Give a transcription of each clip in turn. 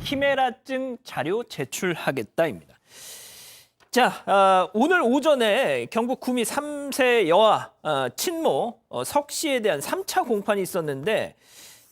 키메라증 자료 제출하겠다입니다. 자, 오늘 오전에 경북 구미 3세 여아 친모 석 씨에 대한 3차 공판이 있었는데,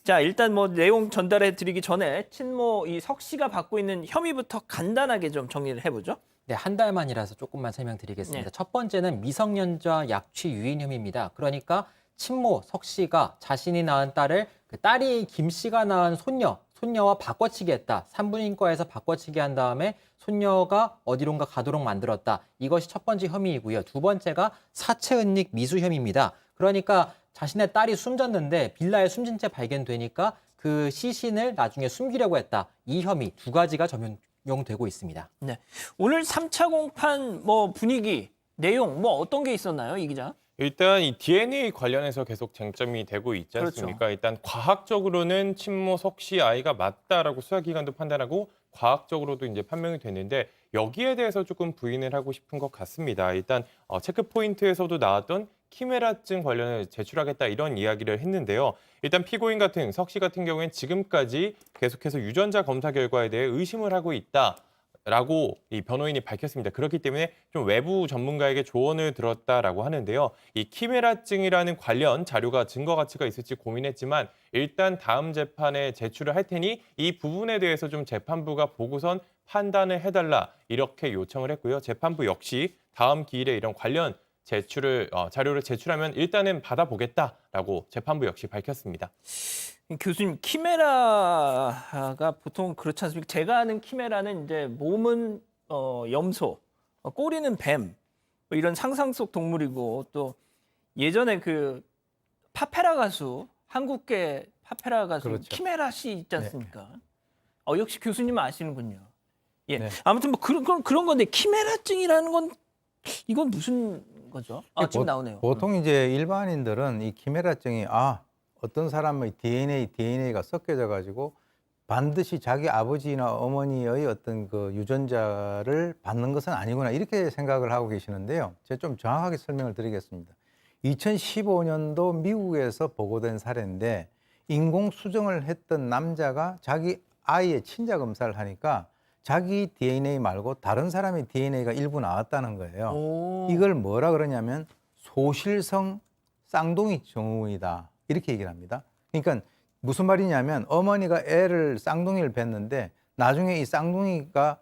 자, 일단 뭐 내용 전달해 드리기 전에 친모 이 석 씨가 받고 있는 혐의부터 간단하게 좀 정리를 해보죠. 네, 한 달 만이라서 조금만 설명드리겠습니다. 네. 첫 번째는 미성년자 약취 유인 혐의입니다. 그러니까 친모 석 씨가 자신이 낳은 딸을 그 딸이 김 씨가 낳은 손녀와 바꿔치기 했다. 산부인과에서 바꿔치기 한 다음에 손녀가 어디론가 가도록 만들었다. 이것이 첫 번째 혐의이고요. 두 번째가 사체 은닉 미수 혐의입니다. 그러니까 자신의 딸이 숨졌는데 빌라에 숨진 채 발견되니까 그 시신을 나중에 숨기려고 했다. 이 혐의 두 가지가 적용되고 있습니다. 네. 오늘 3차 공판 뭐 분위기, 내용 뭐 어떤 게 있었나요, 이 기자? 일단 이 DNA 관련해서 계속 쟁점이 되고 있지 않습니까? 그렇죠. 일단 과학적으로는 친모 석 씨 아이가 맞다라고 수사기관도 판단하고 과학적으로도 이제 판명이 됐는데 여기에 대해서 조금 부인을 하고 싶은 것 같습니다. 일단 체크 포인트에서도 나왔던 키메라증 관련해 제출하겠다 이런 이야기를 했는데요. 일단 피고인 같은 석 씨 같은 경우에는 지금까지 계속해서 유전자 검사 결과에 대해 의심을 하고 있다라고 이 변호인이 밝혔습니다. 그렇기 때문에 좀 외부 전문가에게 조언을 들었다라고 하는데요. 이 키메라증이라는 관련 자료가 증거 가치가 있을지 고민했지만 일단 다음 재판에 제출을 할 테니 이 부분에 대해서 좀 재판부가 보고선 판단을 해달라 이렇게 요청을 했고요. 재판부 역시 다음 기일에 이런 관련 자료를 제출하면 일단은 받아보겠다라고 재판부 역시 밝혔습니다. 교수님, 키메라가 보통 그렇지 않습니까? 제가 아는 키메라는 이제 몸은 염소, 꼬리는 뱀, 뭐 이런 상상 속 동물이고, 또 예전에 그 파페라 가수, 한국계 파페라 가수 그렇죠. 키메라 씨 있지 않습니까? 역시 교수님은 아시는군요. 예, 네. 아무튼 뭐 그런 건데 키메라증이라는 건 이건 무슨 거죠? 지금 나오네요. 보통 이제 일반인들은 이 키메라증이 어떤 사람의 DNA가 섞여져 가지고 반드시 자기 아버지나 어머니의 어떤 그 유전자를 받는 것은 아니구나 이렇게 생각을 하고 계시는데요. 제가 좀 정확하게 설명을 드리겠습니다. 2015년도 미국에서 보고된 사례인데 인공 수정을 했던 남자가 자기 아이의 친자 검사를 하니까 자기 DNA 말고 다른 사람의 DNA가 일부 나왔다는 거예요. 오. 이걸 뭐라 그러냐면 소실성 쌍둥이 증후군이다 이렇게 얘기를 합니다. 그러니까 무슨 말이냐면 어머니가 애를 쌍둥이를 뵀는데 나중에 이 쌍둥이가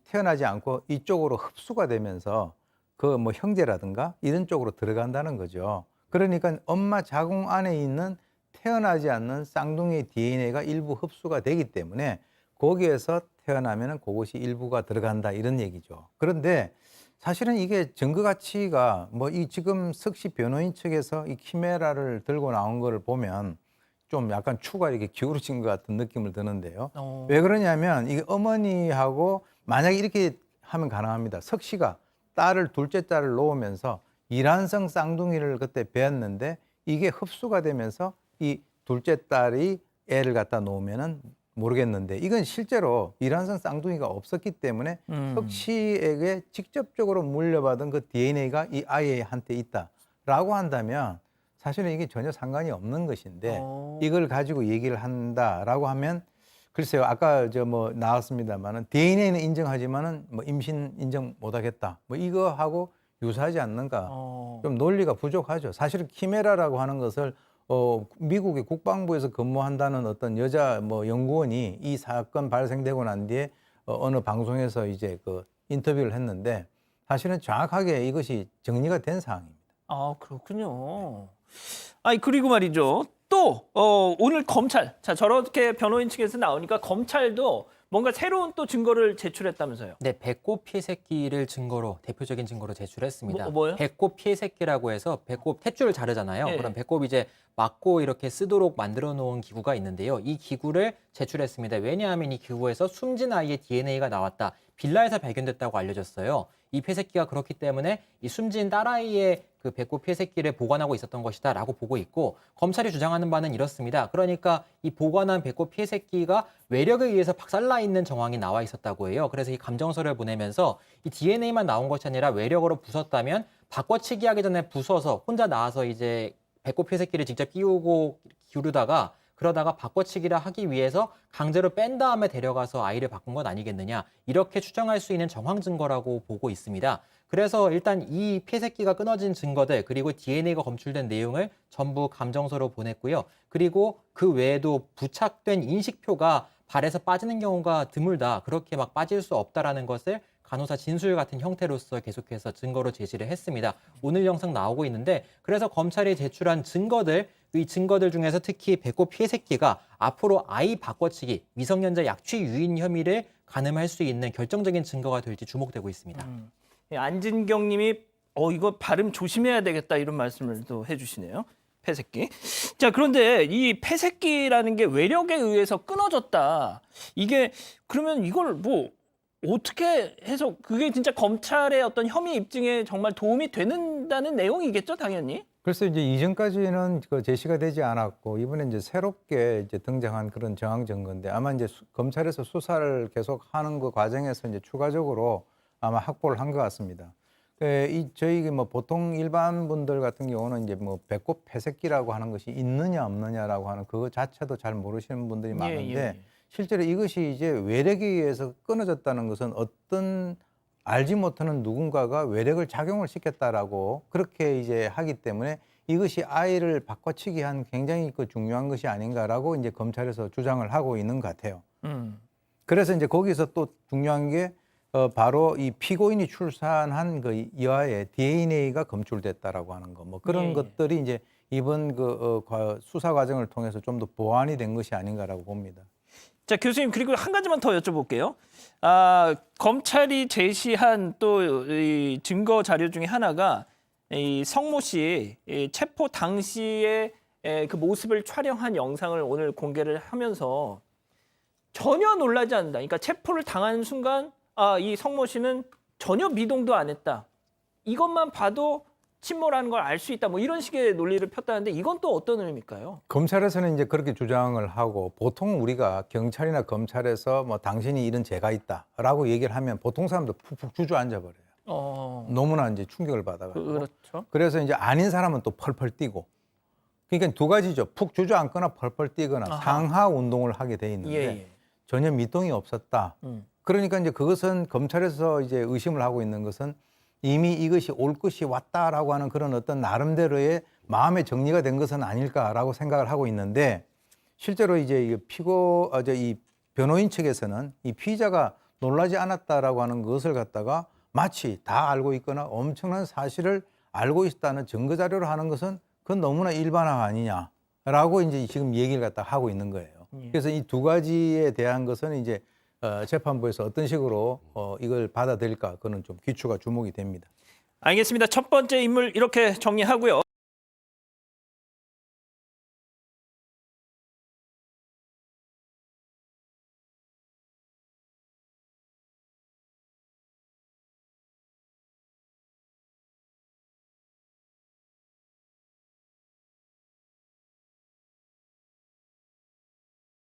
태어나지 않고 이쪽으로 흡수가 되면서 그 뭐 형제라든가 이런 쪽으로 들어간다는 거죠. 그러니까 엄마 자궁 안에 있는 태어나지 않는 쌍둥이의 DNA가 일부 흡수가 되기 때문에 거기에서 태어나면은 그것이 일부가 들어간다 이런 얘기죠. 그런데 사실은 이게 증거 가치가 지금 석 씨 변호인 측에서 이 키메라를 들고 나온 거를 보면 좀 약간 추가 이렇게 기울어진 것 같은 느낌을 드는데요. 왜 그러냐면 이게 어머니하고 만약에 이렇게 하면 가능합니다. 석 씨가 둘째 딸을 놓으면서 이란성 쌍둥이를 그때 배웠는데 이게 흡수가 되면서 이 둘째 딸이 애를 갖다 놓으면은 모르겠는데 이건 실제로 이란성 쌍둥이가 없었기 때문에 석 씨에게 직접적으로 물려받은 그 DNA가 이 아이한테 있다라고 한다면 사실은 이게 전혀 상관이 없는 것인데 이걸 가지고 얘기를 한다라고 하면 글쎄요, 아까 나왔습니다만은 DNA는 인정하지만은 임신 인정 못하겠다. 이거하고 유사하지 않는가? 좀 논리가 부족하죠. 사실은 키메라라고 하는 것을 미국의 국방부에서 근무한다는 어떤 여자 연구원이 이 사건 발생되고 난 뒤에 어느 방송에서 이제 그 인터뷰를 했는데 사실은 정확하게 이것이 정리가 된 사항입니다. 그렇군요. 그리고 말이죠. 또 오늘 검찰, 자 저렇게 변호인 측에서 나오니까 검찰도 뭔가 새로운 또 증거를 제출했다면서요. 네, 배꼽 피해 새끼를 대표적인 증거로 제출했습니다. 뭐요? 배꼽 피해 새끼라고 해서 배꼽 탯줄을 자르잖아요. 예. 그럼 배꼽 이제 막고 이렇게 쓰도록 만들어 놓은 기구가 있는데요. 이 기구를 제출했습니다. 왜냐하면 이 기구에서 숨진 아이의 DNA가 나왔다. 빌라에서 발견됐다고 알려졌어요. 이 폐새끼가 그렇기 때문에 이 숨진 딸아이의 그 배꼽 폐새끼를 보관하고 있었던 것이다라고 보고 있고 검찰이 주장하는 바는 이렇습니다. 그러니까 이 보관한 배꼽 폐새끼가 외력에 의해서 박살나 있는 정황이 나와 있었다고 해요. 그래서 이 감정서를 보내면서 이 DNA만 나온 것이 아니라 외력으로 부쉈다면 바꿔치기 하기 전에 부숴서 혼자 나와서 이제 배꼽 폐새끼를 직접 끼우고 기르다가 그러다가 바꿔치기를 하기 위해서 강제로 뺀 다음에 데려가서 아이를 바꾼 건 아니겠느냐. 이렇게 추정할 수 있는 정황 증거라고 보고 있습니다. 그래서 일단 이 폐새끼가 끊어진 증거들 그리고 DNA가 검출된 내용을 전부 감정서로 보냈고요. 그리고 그 외에도 부착된 인식표가 발에서 빠지는 경우가 드물다. 그렇게 막 빠질 수 없다라는 것을 간호사 진술 같은 형태로서 계속해서 증거로 제시를 했습니다. 오늘 영상 나오고 있는데 그래서 검찰이 제출한 증거들, 이 증거들 중에서 특히 배꼽 피해 새끼가 앞으로 아이 바꿔치기, 미성년자 약취 유인 혐의를 가늠할 수 있는 결정적인 증거가 될지 주목되고 있습니다. 안진경 님이 이거 발음 조심해야 되겠다 이런 말씀을 또 해주시네요. 폐새끼. 자, 그런데 이 폐새끼라는 게 외력에 의해서 끊어졌다. 이게 그러면 이걸 뭐 어떻게 해서 그게 진짜 검찰의 어떤 혐의 입증에 정말 도움이 되는다는 내용이겠죠, 당연히. 그래서 이제 이전까지는 그 제시가 되지 않았고 이번에 이제 새롭게 이제 등장한 그런 정황 증거인데 아마 이제 검찰에서 수사를 계속 하는 그 과정에서 이제 추가적으로 아마 확보를 한 것 같습니다. 저희 뭐 보통 일반 분들 같은 경우는 이제 뭐 배꼽 폐새끼라고 하는 것이 있느냐 없느냐라고 하는 그거 자체도 잘 모르시는 분들이 많은데 실제로 이것이 이제 외력에 의해서 끊어졌다는 것은 어떤 알지 못하는 누군가가 외력을 작용을 시켰다라고 그렇게 이제 하기 때문에 이것이 아이를 바꿔치기 한 굉장히 그 중요한 것이 아닌가라고 이제 검찰에서 주장을 하고 있는 것 같아요. 그래서 이제 거기서 또 중요한 게 바로 이 피고인이 출산한 그 여아의 DNA가 검출됐다라고 하는 거, 뭐 그런 것들이 이제 이번 수사 과정을 통해서 좀 더 보완이 된 것이 아닌가라고 봅니다. 자, 교수님 그리고 한 가지만 더 여쭤볼게요. 검찰이 제시한 또 이 증거 자료 중에 하나가 이 성모 씨 체포 당시에 그 모습을 촬영한 영상을 오늘 공개를 하면서 전혀 놀라지 않는다. 그러니까 체포를 당한 순간 이 성모 씨는 전혀 미동도 안 했다. 이것만 봐도 침모라는 걸 알 수 있다. 뭐 이런 식의 논리를 폈다는데 이건 또 어떤 의미일까요? 검찰에서는 이제 그렇게 주장을 하고 보통 우리가 경찰이나 검찰에서 뭐 당신이 이런 죄가 있다라고 얘기를 하면 보통 사람도 푹푹 주저앉아 버려요. 너무나 이제 충격을 받아가지고. 그렇죠. 그래서 이제 아닌 사람은 또 펄펄 뛰고. 그러니까 두 가지죠. 푹 주저앉거나 펄펄 뛰거나 상하 운동을 하게 돼 있는데 전혀 미동이 없었다. 그러니까 이제 그것은 검찰에서 이제 의심을 하고 있는 것은 이미 이것이 올 것이 왔다라고 하는 그런 어떤 나름대로의 마음의 정리가 된 것은 아닐까라고 생각을 하고 있는데 실제로 이제 이 변호인 측에서는 이 피의자가 놀라지 않았다라고 하는 것을 갖다가 마치 다 알고 있거나 엄청난 사실을 알고 있다는 증거 자료로 하는 것은 그건 너무나 일반화가 아니냐라고 이제 지금 얘기를 갖다 하고 있는 거예요. 그래서 이 두 가지에 대한 것은 이제 재판부에서 어떤 식으로 이걸 받아들일까 그거는 좀 귀추가 주목이 됩니다. 알겠습니다. 첫 번째 인물 이렇게 정리하고요.